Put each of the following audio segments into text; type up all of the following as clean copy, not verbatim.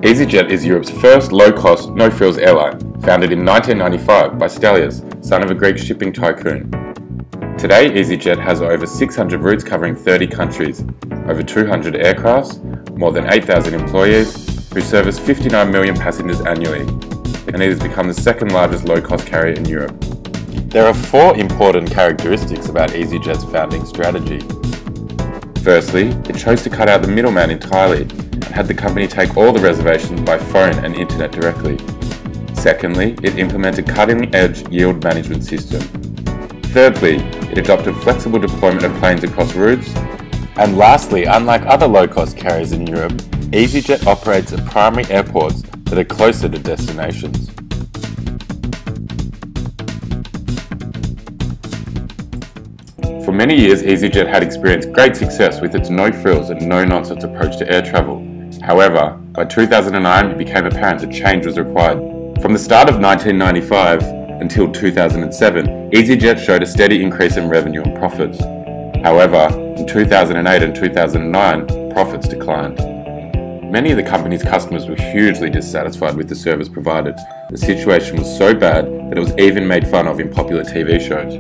Easyjet is Europe's first low-cost, no-frills airline, founded in 1995 by Stelios, son of a Greek shipping tycoon. Today, Easyjet has over 600 routes covering 30 countries, over 200 aircrafts, more than 8,000 employees, who service 59 million passengers annually, and it has become the second largest low-cost carrier in Europe. There are 4 important characteristics about Easyjet's founding strategy. Firstly, it chose to cut out the middleman entirely and had the company take all the reservations by phone and internet directly. Secondly, it implemented cutting-edge yield management system. Thirdly, it adopted flexible deployment of planes across routes. And lastly, unlike other low-cost carriers in Europe, Easyjet operates at primary airports that are closer to destinations. For many years, Easyjet had experienced great success with its no-frills and no-nonsense approach to air travel. However, by 2009 it became apparent that change was required. From the start of 1995 until 2007, Easyjet showed a steady increase in revenue and profits. However, in 2008 and 2009, profits declined. Many of the company's customers were hugely dissatisfied with the service provided. The situation was so bad that it was even made fun of in popular TV shows.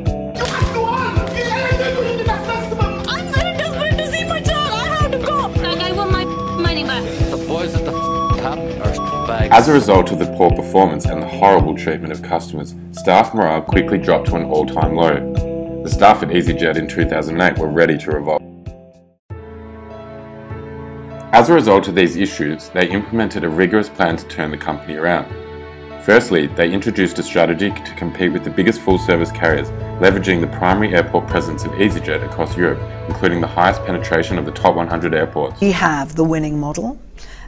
As a result of the poor performance and the horrible treatment of customers, staff morale quickly dropped to an all-time low. The staff at Easyjet in 2008 were ready to revolt. As a result of these issues, they implemented a rigorous plan to turn the company around. Firstly, they introduced a strategy to compete with the biggest full-service carriers, leveraging the primary airport presence of Easyjet across Europe, including the highest penetration of the top 100 airports. We have the winning model,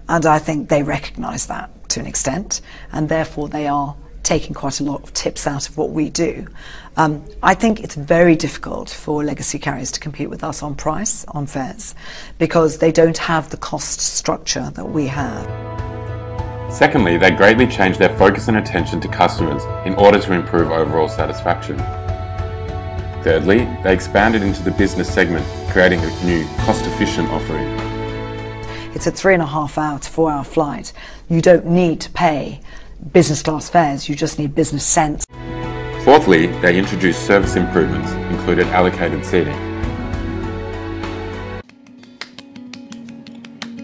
and I think they recognise that to an extent, and therefore they are taking quite a lot of tips out of what we do. I think it's very difficult for legacy carriers to compete with us on price, on fares, because they don't have the cost structure that we have. Secondly, they greatly changed their focus and attention to customers in order to improve overall satisfaction. Thirdly, they expanded into the business segment, creating a new, cost-efficient offering. It's a 3.5-hour to 4-hour flight. You don't need to pay business class fares, you just need business sense. Fourthly, they introduced service improvements, included allocated seating.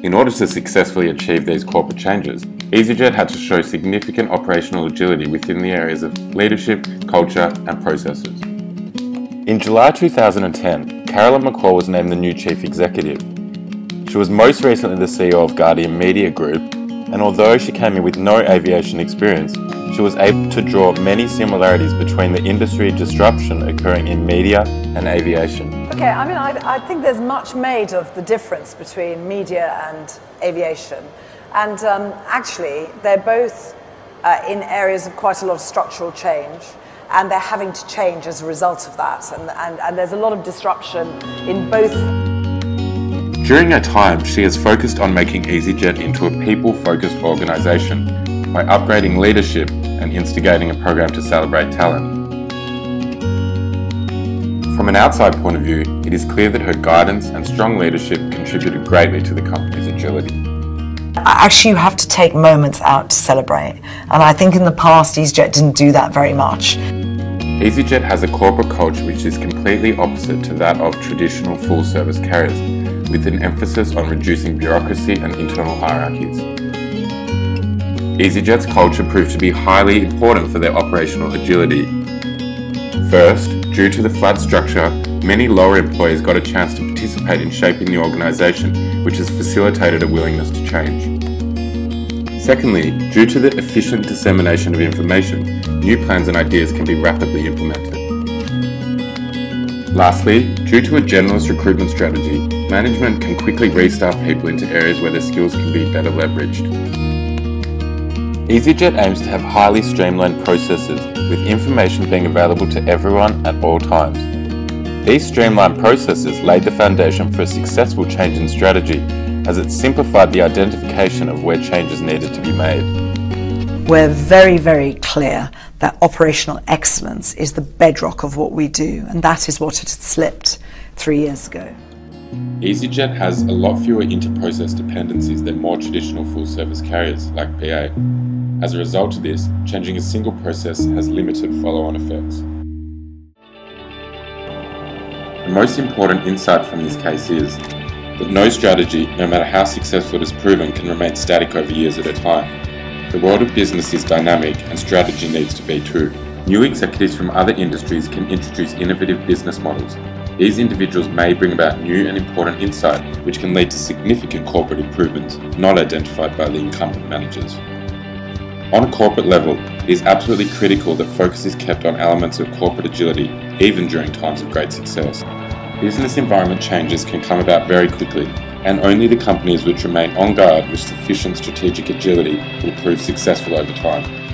In order to successfully achieve these corporate changes, Easyjet had to show significant operational agility within the areas of leadership, culture, and processes. In July 2010, Carolyn McCall was named the new Chief Executive. She was most recently the CEO of Guardian Media Group, and although she came in with no aviation experience, she was able to draw many similarities between the industry disruption occurring in media and aviation. Okay, I mean, I think there's much made of the difference between media and aviation. And actually, they're both in areas of quite a lot of structural change, and they're having to change as a result of that. And there's a lot of disruption in both. During her time, she has focused on making Easyjet into a people-focused organisation by upgrading leadership and instigating a program to celebrate talent. From an outside point of view, it is clear that her guidance and strong leadership contributed greatly to the company's agility. Actually, you have to take moments out to celebrate, and I think in the past Easyjet didn't do that very much. Easyjet has a corporate culture which is completely opposite to that of traditional full-service carriers, with an emphasis on reducing bureaucracy and internal hierarchies. Easyjet's culture proved to be highly important for their operational agility. First, due to the flat structure, many lower employees got a chance to participate in shaping the organisation, which has facilitated a willingness to change. Secondly, due to the efficient dissemination of information, new plans and ideas can be rapidly implemented. Lastly, due to a generalist recruitment strategy, management can quickly restaff people into areas where their skills can be better leveraged. Easyjet aims to have highly streamlined processes, with information being available to everyone at all times. These streamlined processes laid the foundation for a successful change in strategy, as it simplified the identification of where changes needed to be made. We're very, very clear that operational excellence is the bedrock of what we do, and that is what had slipped 3 years ago. Easyjet has a lot fewer inter-process dependencies than more traditional full-service carriers like BA. As a result of this, changing a single process has limited follow-on effects. The most important insight from this case is that no strategy, no matter how successful it is proven, can remain static over years at a time. The world of business is dynamic and strategy needs to be too. New executives from other industries can introduce innovative business models. These individuals may bring about new and important insight, which can lead to significant corporate improvements not identified by the incumbent managers. On a corporate level, it is absolutely critical that focus is kept on elements of corporate agility, even during times of great success. Business environment changes can come about very quickly, and only the companies which remain on guard with sufficient strategic agility will prove successful over time.